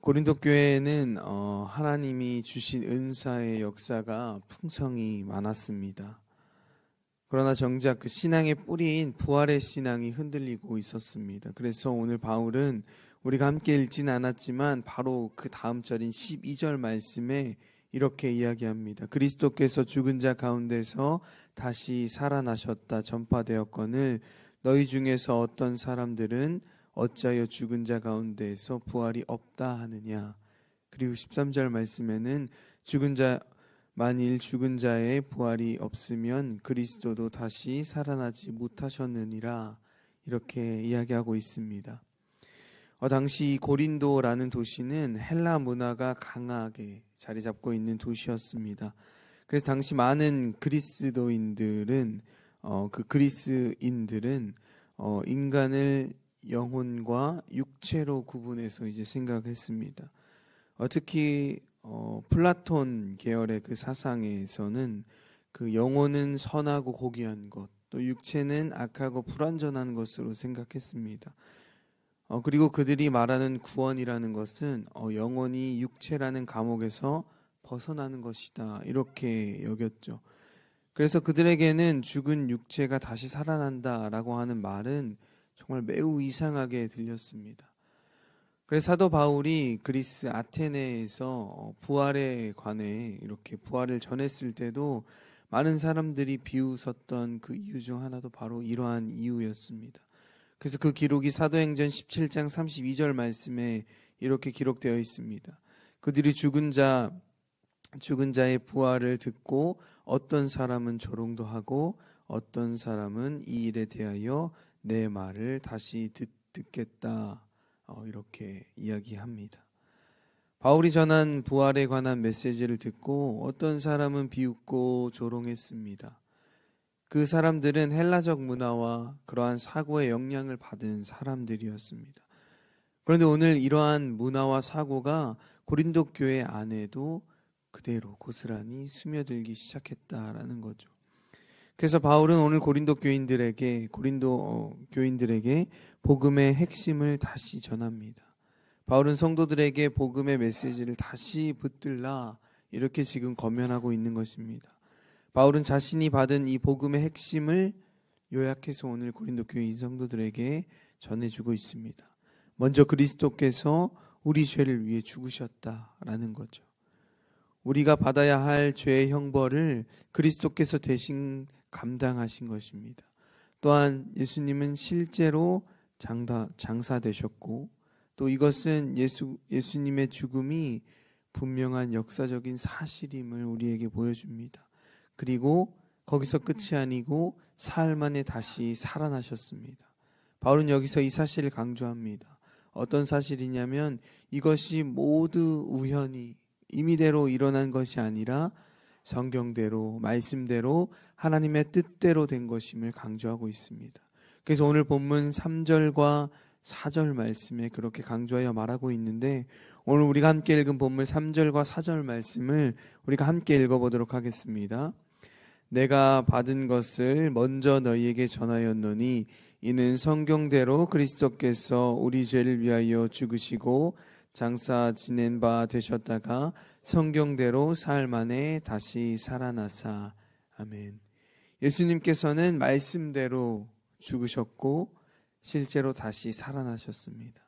고린도 교회에는 하나님이 주신 은사의 역사가 풍성이 많았습니다. 그러나 정작 그 신앙의 뿌리인 부활의 신앙이 흔들리고 있었습니다. 그래서 오늘 바울은 우리가 함께 읽진 않았지만 바로 그 다음 절인 12절 말씀에 이렇게 이야기합니다. 그리스도께서 죽은 자 가운데서 다시 살아나셨다 전파되었거늘 너희 중에서 어떤 사람들은 어찌하여 죽은 자 가운데에서 부활이 없다 하느냐. 그리고 13절 말씀에는 만일 죽은 자의 부활이 없으면 그리스도도 다시 살아나지 못하셨느니라, 이렇게 이야기하고 있습니다. 당시 고린도라는 도시는 헬라 문화가 강하게 자리 잡고 있는 도시였습니다. 그래서 당시 많은 그리스인들은 인간을 영혼과 육체로 구분해서 이제 생각했습니다. 특히 플라톤 계열의 그 사상에서는 그 영혼은 선하고 고귀한 것, 또 육체는 악하고 불완전한 것으로 생각했습니다. 그리고 그들이 말하는 구원이라는 것은 영혼이 육체라는 감옥에서 벗어나는 것이다, 이렇게 여겼죠. 그래서 그들에게는 죽은 육체가 다시 살아난다라고 하는 말은 정말 매우 이상하게 들렸습니다. 그래서 사도 바울이 그리스 아테네에서 부활에 관해 이렇게 부활을 전했을 때도 많은 사람들이 비웃었던 그 이유 중 하나도 바로 이러한 이유였습니다. 그래서 그 기록이 사도행전 17장 32절 말씀에 이렇게 기록되어 있습니다. 그들이 죽은 자의 부활을 듣고 어떤 사람은 조롱도 하고 어떤 사람은 이 일에 대하여 내 말을 다시 듣겠다, 이렇게 이야기합니다. 바울이 전한 부활에 관한 메시지를 듣고 어떤 사람은 비웃고 조롱했습니다. 그 사람들은 헬라적 문화와 그러한 사고의 영향을 받은 사람들이었습니다. 그런데 오늘 이러한 문화와 사고가 고린도 교회 안에도 그대로 고스란히 스며들기 시작했다라는 거죠. 그래서 바울은 오늘 고린도 교인들에게 복음의 핵심을 다시 전합니다. 바울은 성도들에게 복음의 메시지를 다시 붙들라, 이렇게 지금 권면하고 있는 것입니다. 바울은 자신이 받은 이 복음의 핵심을 요약해서 오늘 고린도 교인 성도들에게 전해주고 있습니다. 먼저 그리스도께서 우리 죄를 위해 죽으셨다라는 거죠. 우리가 받아야 할 죄의 형벌을 그리스도께서 대신 감당하신 것입니다. 또한 예수님은 실제로 장사되셨고, 또 이것은 예수님의 죽음이 분명한 역사적인 사실임을 우리에게 보여줍니다. 그리고 거기서 끝이 아니고 사흘 만에 다시 살아나셨습니다. 바울은 여기서 이 사실을 강조합니다. 어떤 사실이냐면 이것이 모두 우연히 임의대로 일어난 것이 아니라 성경대로, 말씀대로, 하나님의 뜻대로 된 것임을 강조하고 있습니다. 그래서 오늘 본문 3절과 4절 말씀에 그렇게 강조하여 말하고 있는데, 오늘 우리가 함께 읽은 본문 3절과 4절 말씀을 우리가 함께 읽어보도록 하겠습니다. 내가 받은 것을 먼저 너희에게 전하였노니 이는 성경대로 그리스도께서 우리 죄를 위하여 죽으시고 장사 지낸 바 되셨다가 성경대로 사흘 만에 다시 살아나사. 아멘. 예수님께서는 말씀대로 죽으셨고 실제로 다시 살아나셨습니다.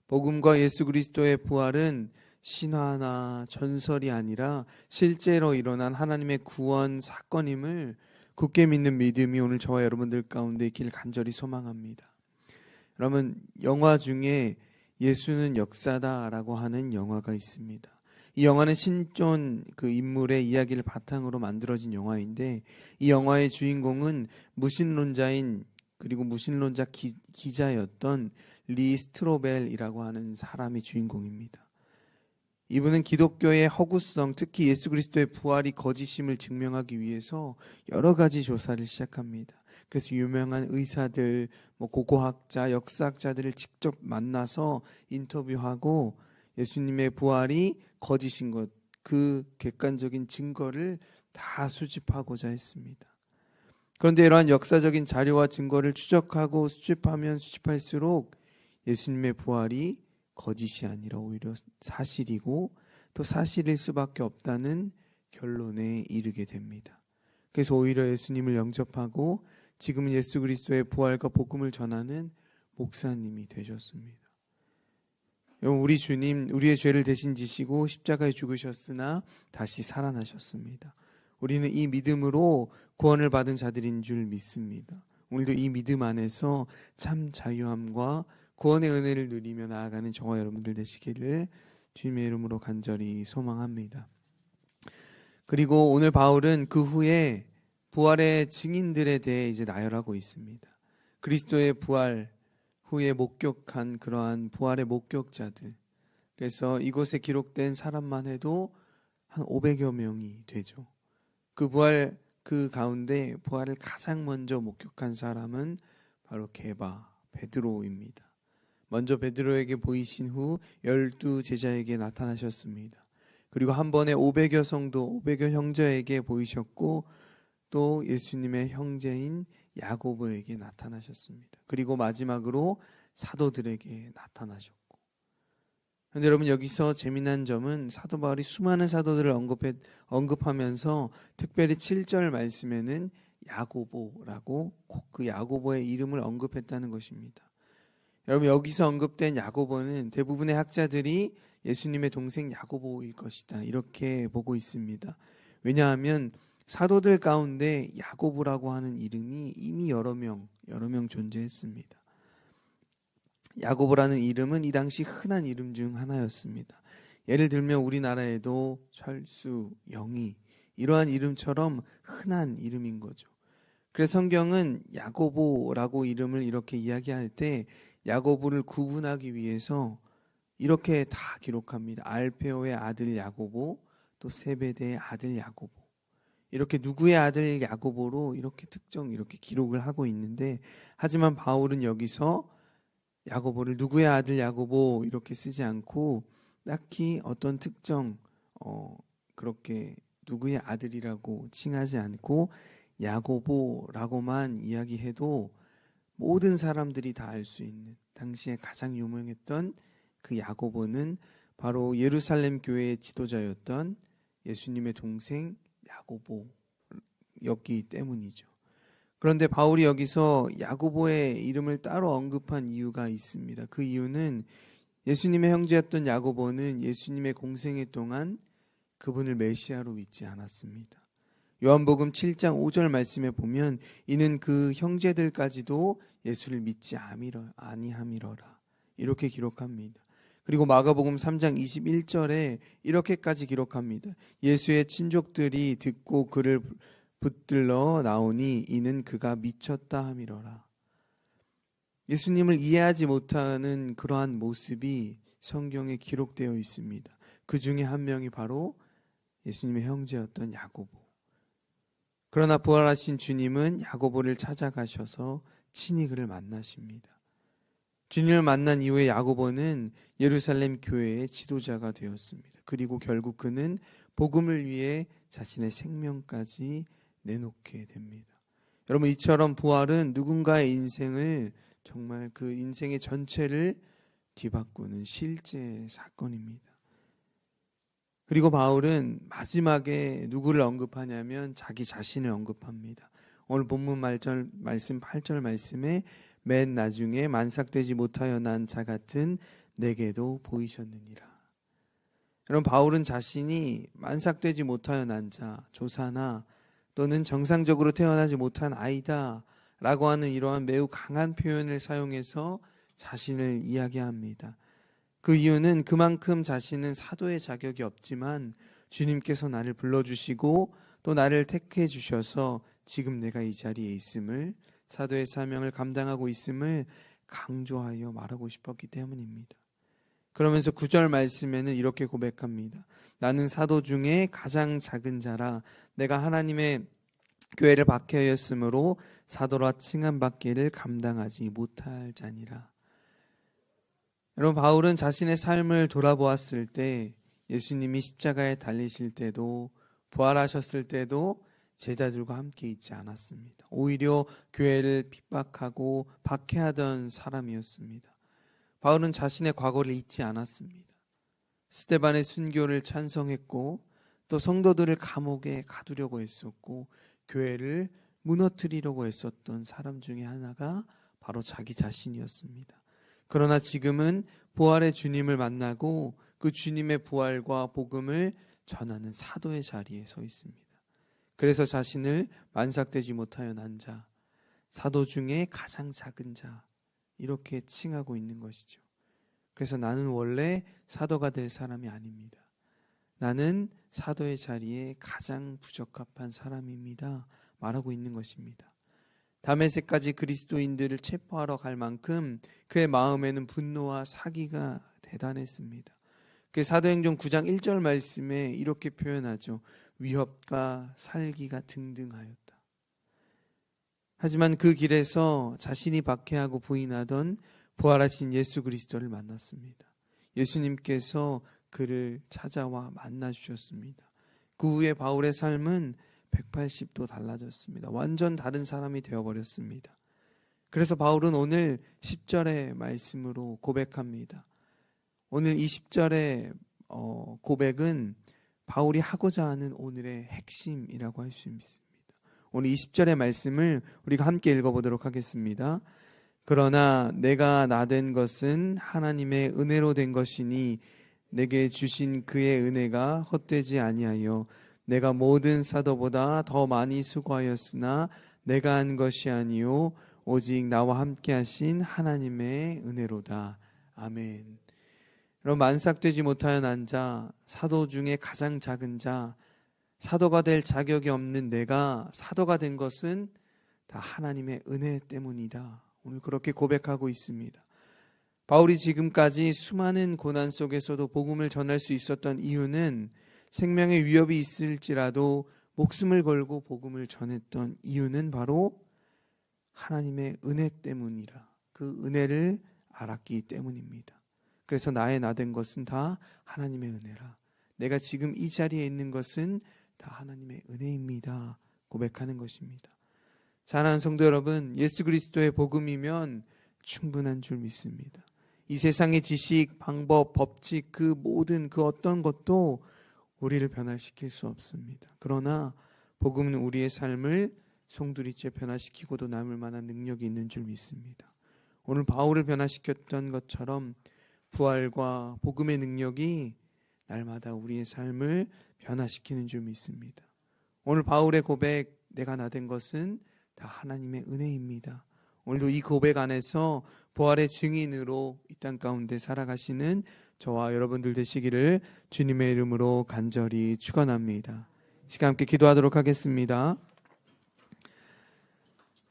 복음과 예수 그리스도의 부활은 신화나 전설이 아니라 실제로 일어난 하나님의 구원 사건임을 굳게 믿는 믿음이 오늘 저와 여러분들 가운데 있기를 간절히 소망합니다. 여러분, 영화 중에 예수는 역사다라고 하는 영화가 있습니다. 이 영화는 신존 그 인물의 이야기를 바탕으로 만들어진 영화인데, 이 영화의 주인공은 무신론자인 그리고 무신론자 기자였던 리 스트로벨이라고 하는 사람이 주인공입니다. 이분은 기독교의 허구성, 특히 예수 그리스도의 부활이 거짓임을 증명하기 위해서 여러 가지 조사를 시작합니다. 그래서 유명한 의사들, 고고학자, 역사학자들을 직접 만나서 인터뷰하고 예수님의 부활이 거짓인 것, 그 객관적인 증거를 다 수집하고자 했습니다. 그런데 이러한 역사적인 자료와 증거를 추적하고 수집하면 수집할수록 예수님의 부활이 거짓이 아니라 오히려 사실이고 또 사실일 수밖에 없다는 결론에 이르게 됩니다. 그래서 오히려 예수님을 영접하고 지금은 예수 그리스도의 부활과 복음을 전하는 목사님이 되셨습니다. 여러분, 우리 주님 우리의 죄를 대신 지시고 십자가에 죽으셨으나 다시 살아나셨습니다. 우리는 이 믿음으로 구원을 받은 자들인 줄 믿습니다. 오늘도 이 믿음 안에서 참 자유함과 구원의 은혜를 누리며 나아가는 저와 여러분들 되시기를 주님의 이름으로 간절히 소망합니다. 그리고 오늘 바울은 그 후에 부활의 증인들에 대해 이제 나열하고 있습니다. 그리스도의 부활 후에 목격한 그러한 부활의 목격자들. 그래서 이곳에 기록된 사람만 해도 한 500여 명이 되죠. 그 가운데 부활을 가장 먼저 목격한 사람은 바로 게바, 베드로입니다. 먼저 베드로에게 보이신 후 12 제자에게 나타나셨습니다. 그리고 한 번에 500여 성도, 500여 형제에게 보이셨고 또 예수님의 형제인 야고보에게 나타나셨습니다. 그리고 마지막으로 사도들에게 나타나셨고. 그런데 여러분, 여기서 재미난 점은 사도 바울이 수많은 사도들을 언급하면서 특별히 7절 말씀에는 야고보라고 꼭 그 야고보의 이름을 언급했다는 것입니다. 여러분, 여기서 언급된 야고보는 대부분의 학자들이 예수님의 동생 야고보일 것이다 이렇게 보고 있습니다. 왜냐하면 사도들 가운데 야고보라고 하는 이름이 이미 여러 명 존재했습니다. 야고보라는 이름은 이 당시 흔한 이름 중 하나였습니다. 예를 들면 우리나라에도 철수, 영희 이러한 이름처럼 흔한 이름인 거죠. 그래서 성경은 야고보라고 이름을 이렇게 이야기할 때 야고보를 구분하기 위해서 이렇게 다 기록합니다. 알페오의 아들 야고보, 또 세베대의 아들 야고보. 이렇게 누구의 아들 야고보로 이렇게 기록을 하고 있는데, 하지만 바울은 여기서 야고보를 누구의 아들 야고보 이렇게 쓰지 않고 딱히 어떤 특정 그렇게 누구의 아들이라고 칭하지 않고 야고보라고만 이야기해도 모든 사람들이 다 알 수 있는, 당시에 가장 유명했던 그 야고보는 바로 예루살렘 교회의 지도자였던 예수님의 동생 야고보였기 때문이죠. 그런데 바울이 여기서 야고보의 이름을 따로 언급한 이유가 있습니다. 그 이유는 예수님의 형제였던 야고보는 예수님의 공생애 동안 그분을 메시아로 믿지 않았습니다. 요한복음 7장 5절 말씀에 보면 이는 그 형제들까지도 예수를 믿지 아니함이러라 이렇게 기록합니다. 그리고 마가복음 3장 21절에 이렇게까지 기록합니다. 예수의 친족들이 듣고 그를 붙들러 나오니 이는 그가 미쳤다 함이러라. 예수님을 이해하지 못하는 그러한 모습이 성경에 기록되어 있습니다. 그 중에 한 명이 바로 예수님의 형제였던 야고보. 그러나 부활하신 주님은 야고보를 찾아가셔서 친히 그를 만나십니다. 주님을 만난 이후에 야고보는 예루살렘 교회의 지도자가 되었습니다. 그리고 결국 그는 복음을 위해 자신의 생명까지 내놓게 됩니다. 여러분, 이처럼 부활은 누군가의 인생을, 정말 그 인생의 전체를 뒤바꾸는 실제 사건입니다. 그리고 바울은 마지막에 누구를 언급하냐면 자기 자신을 언급합니다. 오늘 본문 말씀 8절 말씀에 맨 나중에 만삭되지 못하여 난 자 같은 내게도 보이셨느니라. 여러분, 바울은 자신이 만삭되지 못하여 난 자, 조사나 또는 정상적으로 태어나지 못한 아이다 라고 하는 이러한 매우 강한 표현을 사용해서 자신을 이야기합니다. 그 이유는 그만큼 자신은 사도의 자격이 없지만 주님께서 나를 불러주시고 또 나를 택해 주셔서 지금 내가 이 자리에 있음을, 사도의 사명을 감당하고 있음을 강조하여 말하고 싶었기 때문입니다. 그러면서 9절 말씀에는 이렇게 고백합니다. 나는 사도 중에 가장 작은 자라 내가 하나님의 교회를 박해하였으므로 사도라 칭함받기를 감당하지 못할 자니라. 여러분, 바울은 자신의 삶을 돌아보았을 때 예수님이 십자가에 달리실 때도 부활하셨을 때도 제자들과 함께 있지 않았습니다. 오히려 교회를 핍박하고 박해하던 사람이었습니다. 바울은 자신의 과거를 잊지 않았습니다. 스데반의 순교를 찬성했고 또 성도들을 감옥에 가두려고 했었고 교회를 무너뜨리려고 했었던 사람 중에 하나가 바로 자기 자신이었습니다. 그러나 지금은 부활의 주님을 만나고 그 주님의 부활과 복음을 전하는 사도의 자리에 서 있습니다. 그래서 자신을 만삭되지 못하여 난 자, 사도 중에 가장 작은 자, 이렇게 칭하고 있는 것이죠. 그래서 나는 원래 사도가 될 사람이 아닙니다. 나는 사도의 자리에 가장 부적합한 사람입니다. 말하고 있는 것입니다. 다메섹까지 그리스도인들을 체포하러 갈 만큼 그의 마음에는 분노와 사기가 대단했습니다. 그 사도행전 9장 1절 말씀에 이렇게 표현하죠. 위협과 살기가 등등하였다. 하지만 그 길에서 자신이 박해하고 부인하던 부활하신 예수 그리스도를 만났습니다. 예수님께서 그를 찾아와 만나주셨습니다. 그 후에 바울의 삶은 180도 달라졌습니다. 완전 다른 사람이 되어버렸습니다. 그래서 바울은 오늘 10절의 말씀으로 고백합니다. 오늘 이 10절의 고백은 바울이 하고자 하는 오늘의 핵심이라고 할 수 있습니다. 오늘 20절의 말씀을 우리가 함께 읽어보도록 하겠습니다. 그러나 내가 나된 것은 하나님의 은혜로 된 것이니 내게 주신 그의 은혜가 헛되지 아니하여 내가 모든 사도보다 더 많이 수고하였으나 내가 한 것이 아니요 오직 나와 함께 하신 하나님의 은혜로다. 아멘. 여러분, 만삭되지 못하여 난 자, 사도 중에 가장 작은 자, 사도가 될 자격이 없는 내가 사도가 된 것은 다 하나님의 은혜 때문이다. 오늘 그렇게 고백하고 있습니다. 바울이 지금까지 수많은 고난 속에서도 복음을 전할 수 있었던 이유는 생명의 위협이 있을지라도 목숨을 걸고 복음을 전했던 이유는 바로 하나님의 은혜 때문이라. 그 은혜를 알았기 때문입니다. 그래서 나의 나된 것은 다 하나님의 은혜라. 내가 지금 이 자리에 있는 것은 다 하나님의 은혜입니다. 고백하는 것입니다. 사랑하는 성도 여러분, 예수 그리스도의 복음이면 충분한 줄 믿습니다. 이 세상의 지식, 방법, 법칙, 그 모든 그 어떤 것도 우리를 변화시킬 수 없습니다. 그러나 복음은 우리의 삶을 송두리째 변화시키고도 남을 만한 능력이 있는 줄 믿습니다. 오늘 바울을 변화시켰던 것처럼 부활과 복음의 능력이 날마다 우리의 삶을 변화시키는 줄 믿습니다. 오늘 바울의 고백, 내가 나된 것은 다 하나님의 은혜입니다. 오늘도 이 고백 안에서 부활의 증인으로 이 땅 가운데 살아가시는 저와 여러분들 되시기를 주님의 이름으로 간절히 축원합니다. 시간 함께 기도하도록 하겠습니다.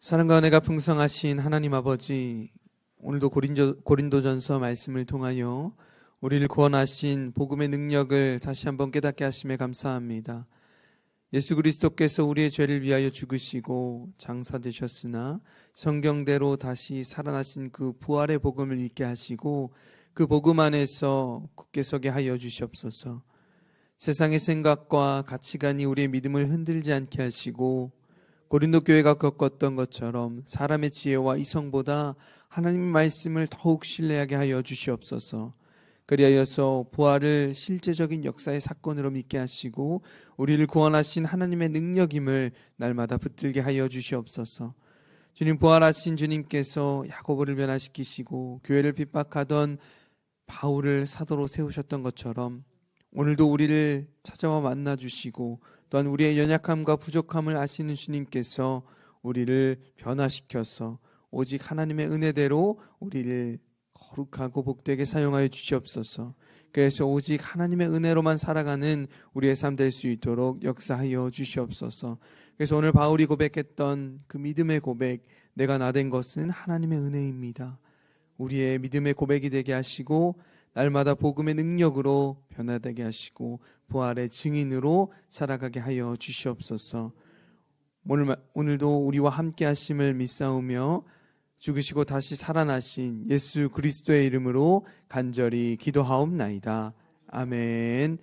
사랑과 은혜가 풍성하신 하나님 아버지, 오늘도 고린도전서 말씀을 통하여 우리를 구원하신 복음의 능력을 다시 한번 깨닫게 하심에 감사합니다. 예수 그리스도께서 우리의 죄를 위하여 죽으시고 장사되셨으나 성경대로 다시 살아나신 그 부활의 복음을 믿게 하시고 그 복음 안에서 굳게 서게 하여 주시옵소서. 세상의 생각과 가치관이 우리의 믿음을 흔들지 않게 하시고 고린도 교회가 겪었던 것처럼 사람의 지혜와 이성보다 하나님의 말씀을 더욱 신뢰하게 하여 주시옵소서. 그리하여서 부활을 실제적인 역사의 사건으로 믿게 하시고 우리를 구원하신 하나님의 능력임을 날마다 붙들게 하여 주시옵소서. 주님, 부활하신 주님께서 야고보를 변화시키시고 교회를 핍박하던 바울을 사도로 세우셨던 것처럼 오늘도 우리를 찾아와 만나주시고 또한 우리의 연약함과 부족함을 아시는 주님께서 우리를 변화시켜서 오직 하나님의 은혜대로 우리를 거룩하고 복되게 사용하여 주시옵소서. 그래서 오직 하나님의 은혜로만 살아가는 우리의 삶 될 수 있도록 역사하여 주시옵소서. 그래서 오늘 바울이 고백했던 그 믿음의 고백, 내가 나된 것은 하나님의 은혜입니다. 우리의 믿음의 고백이 되게 하시고 날마다 복음의 능력으로 변화되게 하시고 부활의 증인으로 살아가게 하여 주시옵소서. 오늘도 우리와 함께 하심을 믿사오며 죽으시고 다시 살아나신 예수 그리스도의 이름으로 간절히 기도하옵나이다. 아멘.